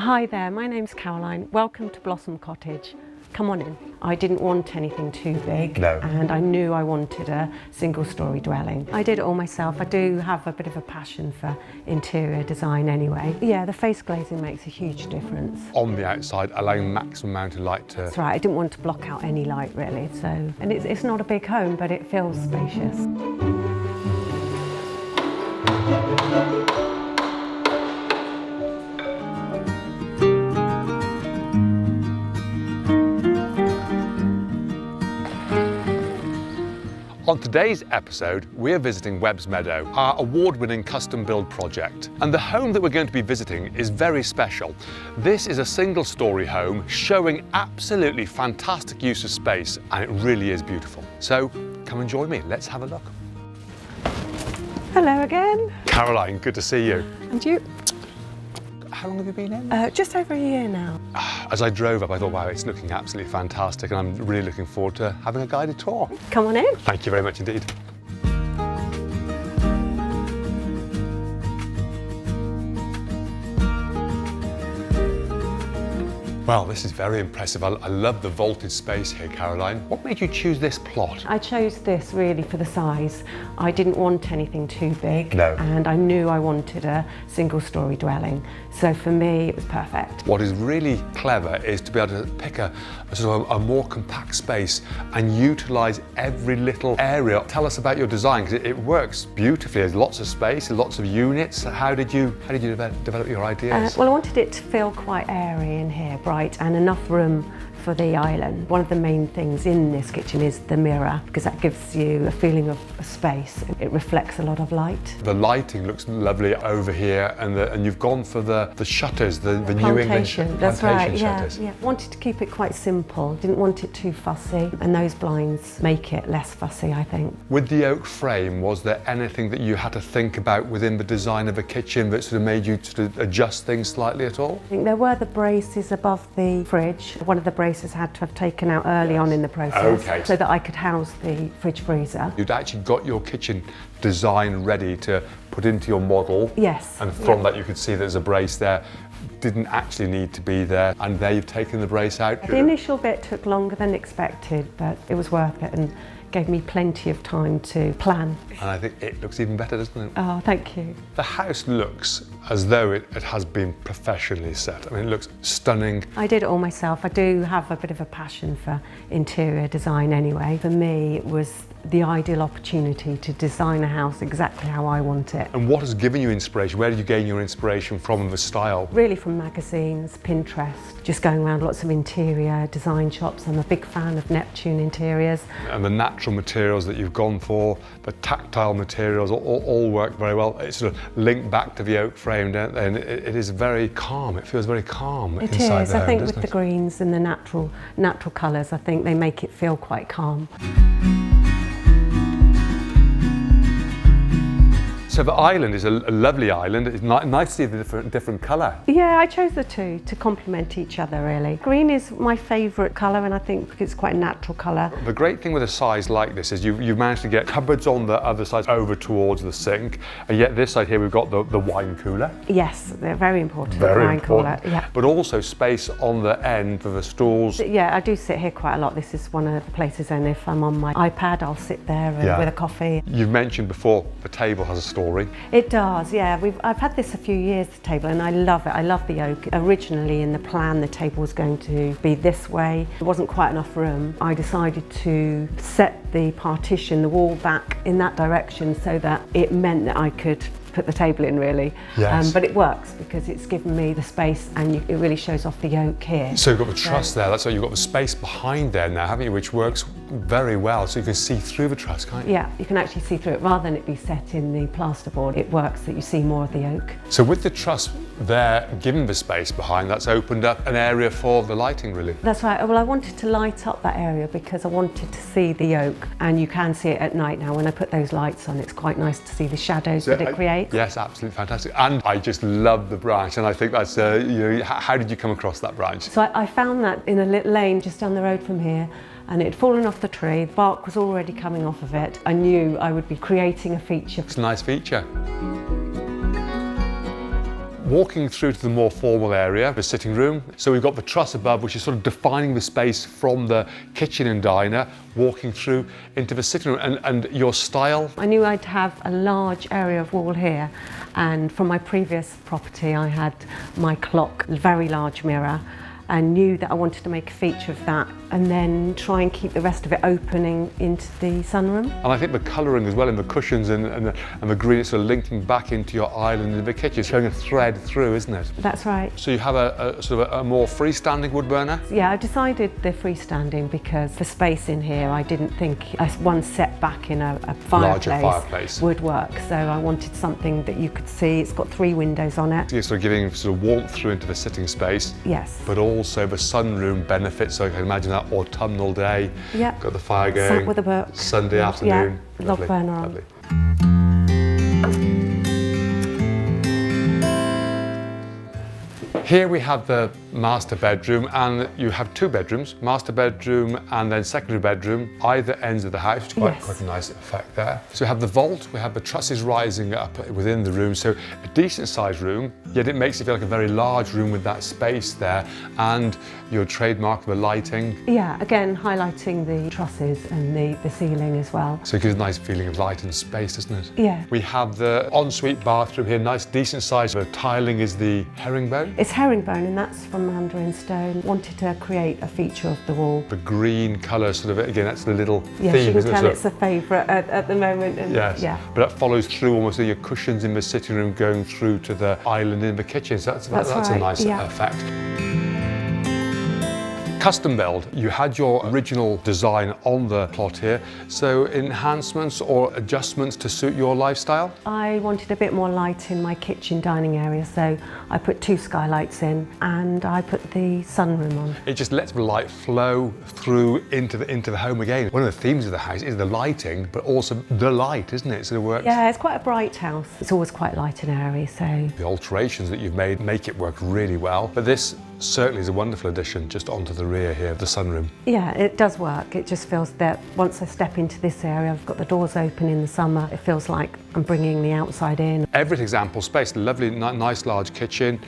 Hi there, my name's Caroline. Welcome to Blossom Cottage. Come on in. I didn't want anything too big, and I knew I wanted a single-storey dwelling. I did it all myself. I do have a bit of a passion for interior design anyway. Yeah, the face glazing makes a huge difference. On the outside, allowing maximum amount of light to... That's right, I didn't want to block out any light really, and it's not a big home, but it feels spacious. On today's episode, we're visiting Webbs Meadow, our award-winning custom build project. And the home that we're going to be visiting is very special. This is a single-storey home showing absolutely fantastic use of space, and it really is beautiful. So come and join me, let's have a look. Hello again. Caroline, good to see you. And you? How long have you been in? Just over a year now. As I drove up, I thought, wow, it's looking absolutely fantastic, and I'm really looking forward to having a guided tour. Come on in. Thank you very much indeed. Well, this is very impressive. I love the vaulted space here, Caroline. What made you choose this plot? I chose this really for the size. I didn't want anything too big, No. And I knew I wanted a single-storey dwelling. So for me, it was perfect. What is really clever is to be able to pick a sort of a more compact space and utilise every little area. Tell us about your design, because it works beautifully. There's lots of space, lots of units. How did you develop your ideas? Well, I wanted it to feel quite airy in here, bright, and enough room for the island. One of the main things in this kitchen is the mirror, because that gives you a feeling of space. It reflects a lot of light. The lighting looks lovely over here, and you've gone for the shutters, the New England plantation shutters. Yeah. Wanted to keep it quite simple, didn't want it too fussy, and those blinds make it less fussy, I think. With the oak frame, was there anything that you had to think about within the design of a kitchen that sort of made you sort of adjust things slightly at all? I think there were the braces above the fridge. One of the braces had to have taken out early on in the process, so that I could house the fridge freezer. You'd actually got your kitchen design ready to put into your model. Yes. And from that you could see there's a brace there. Didn't actually need to be there, and there you've taken the brace out. The initial bit took longer than expected, but it was worth it and gave me plenty of time to plan. And I think it looks even better, doesn't it? Oh, thank you. The house looks as though it has been professionally set. I mean, it looks stunning. I did it all myself. I do have a bit of a passion for interior design anyway. For me, it was the ideal opportunity to design a house exactly how I want it. And what has given you inspiration? Where did you gain your inspiration from, the style? Really from magazines, Pinterest, just going around lots of interior design shops. I'm a big fan of Neptune interiors. And the natural materials that you've gone for, the tactile materials, all work very well. It's sort of linked back to the oak frame, don't they? And it is very calm. It feels very calm inside the home. It is. I think with the greens and the natural colours, I think they make it feel quite calm. So the island is a lovely island. It's nice to see the different colour. Yeah, I chose the two to complement each other really. Green is my favourite colour, and I think it's quite a natural colour. The great thing with a size like this is you've managed to get cupboards on the other side over towards the sink, and yet this side here we've got the wine cooler. Yes, they're very important. Very wine important. cooler, yeah. But also space on the end for the stools. Yeah, I do sit here quite a lot. This is one of the places, and if I'm on my iPad, I'll sit there with a coffee. You've mentioned before the table has a story. It does, yeah. I've had this a few years, the table, and I love it. I love the oak. Originally in the plan, the table was going to be this way. There wasn't quite enough room. I decided to set the partition, the wall back in that direction, so that it meant that I could put the table in really. Yes. But it works because it's given me the space, and it really shows off the oak here. So you've got the truss there, that's why you've got the space behind there now, haven't you, which works very well, so you can see through the truss, can't you? Yeah, you can actually see through it rather than it be set in the plasterboard. It works that you see more of the oak. So with the truss there, given the space behind, that's opened up an area for the lighting really. That's right. Well, I wanted to light up that area because I wanted to see the oak, and you can see it at night now. When I put those lights on, it's quite nice to see the shadows that it creates. Yes, absolutely fantastic. And I just love the branch, and I think that's, how did you come across that branch? So I found that in a little lane just down the road from here, and it had fallen off the tree. The bark was already coming off of it. I knew I would be creating a feature. It's a nice feature. Walking through to the more formal area, the sitting room. So we've got the truss above, which is sort of defining the space from the kitchen and diner, walking through into the sitting room and your style. I knew I'd have a large area of wall here, and from my previous property I had my clock, a very large mirror, and knew that I wanted to make a feature of that and then try and keep the rest of it opening into the sunroom. And I think the colouring as well in the cushions and the green, it's sort of linking back into your island in the kitchen, showing a thread through, isn't it? That's right. So you have a sort of a more freestanding wood burner? Yeah, I decided the freestanding because the space in here, I didn't think one set back in a Larger fireplace would work. So I wanted something that you could see. It's got 3 windows on it. You're sort of giving sort of warmth through into the sitting space. Yes. But also the sunroom benefits, so I can imagine that autumnal day. Yeah. Got the fire going. Sat with a book. Sunday afternoon. Yeah, log burner on. Lovely. Here we have the master bedroom, and you have 2 bedrooms, master bedroom and then secondary bedroom, either ends of the house, which is quite a nice effect there. So we have the vault, we have the trusses rising up within the room, so a decent sized room, yet it makes it feel like a very large room with that space there, and your trademark of the lighting. Yeah, again, highlighting the trusses and the ceiling as well. So it gives a nice feeling of light and space, doesn't it? Yeah. We have the ensuite bathroom here, nice decent size. The tiling is the herringbone. It's herringbone, and that's from Mandarin stone. Wanted to create a feature of the wall. The green colour, sort of, again, that's the little yes, theme. You can isn't tell it? it's a favourite at the moment. And yes, yeah. But that follows through almost your cushions in the sitting room going through to the island in the kitchen. So that's right. a nice effect. Custom build, you had your original design on the plot here, so enhancements or adjustments to suit your lifestyle? I wanted a bit more light in my kitchen dining area, so I put 2 skylights in and I put the sunroom on. It just lets the light flow through into the home again. One of the themes of the house is the lighting, but also the light, isn't it? So it works. Yeah, it's quite a bright house. It's always quite light and airy, so. The alterations that you've made make it work really well, but this certainly is a wonderful addition just onto the rear here, the sunroom. Yeah, it does work. It just feels that once I step into this area, I've got the doors open in the summer. It feels like I'm bringing the outside in. Everything's ample space, lovely, nice large kitchen,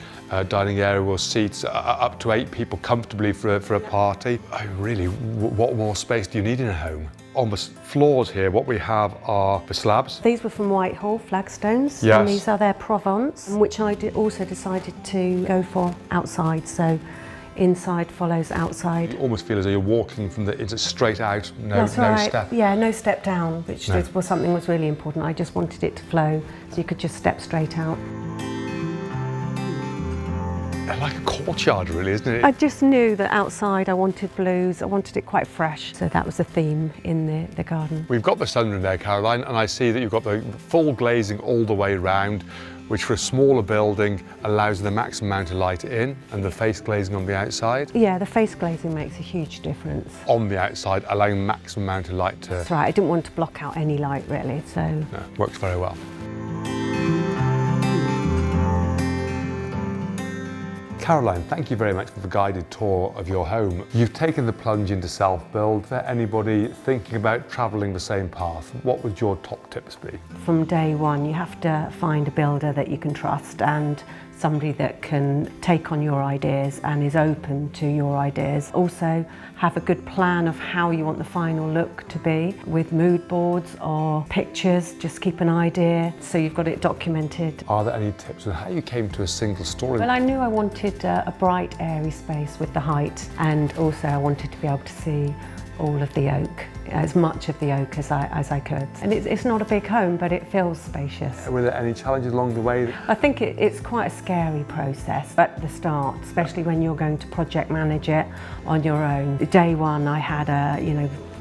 dining area will seat up to 8 people comfortably for a party. Really, what more space do you need in a home? On the floors here, what we have are the slabs. These were from Whitehall, flagstones, yes. And these are their Provence, which I also decided to go for outside, so inside follows outside. You almost feel as though you're walking from it's straight out, no step. Yeah, no step down, which was something was really important. I just wanted it to flow, so you could just step straight out. Like a courtyard, really, isn't it? I just knew that outside I wanted blues, I wanted it quite fresh, so that was the theme in the garden. We've got the sunroom there, Caroline, and I see that you've got the full glazing all the way round, which for a smaller building allows the maximum amount of light in, and the face glazing on the outside. Yeah, the face glazing makes a huge difference. On the outside, allowing maximum amount of light to... That's right, I didn't want to block out any light really, so... No, works very well. Caroline, thank you very much for the guided tour of your home. You've taken the plunge into self-build. For anybody thinking about travelling the same path, what would your top tips be? From day one, you have to find a builder that you can trust and somebody that can take on your ideas and is open to your ideas. Also, have a good plan of how you want the final look to be with mood boards or pictures. Just keep an idea so you've got it documented. Are there any tips on how you came to a single story? Well, I knew I wanted a bright, airy space with the height, and also I wanted to be able to see all of the oak, as much of the oak as I could. And it's not a big home, but it feels spacious. Were there any challenges along the way? I think it's quite a scary process at the start, especially when you're going to project manage it on your own. Day one, I had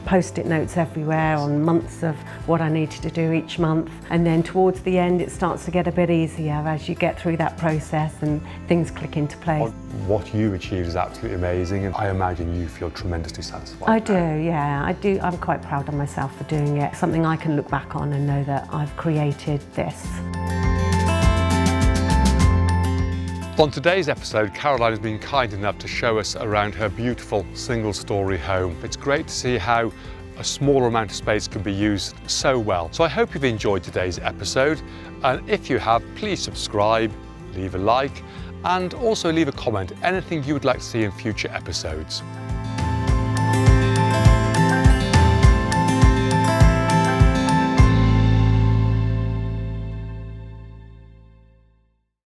post-it notes everywhere on months of what I needed to do each month, and then towards the end it starts to get a bit easier as you get through that process and things click into place. What you've achieved is absolutely amazing, and I imagine you feel tremendously satisfied. I do, yeah, I do. I'm quite proud of myself for doing it. Something I can look back on and know that I've created this. On today's episode, Caroline has been kind enough to show us around her beautiful single-storey home. It's great to see how a smaller amount of space can be used so well. So I hope you've enjoyed today's episode, and if you have, please subscribe, leave a like and also leave a comment, anything you would like to see in future episodes.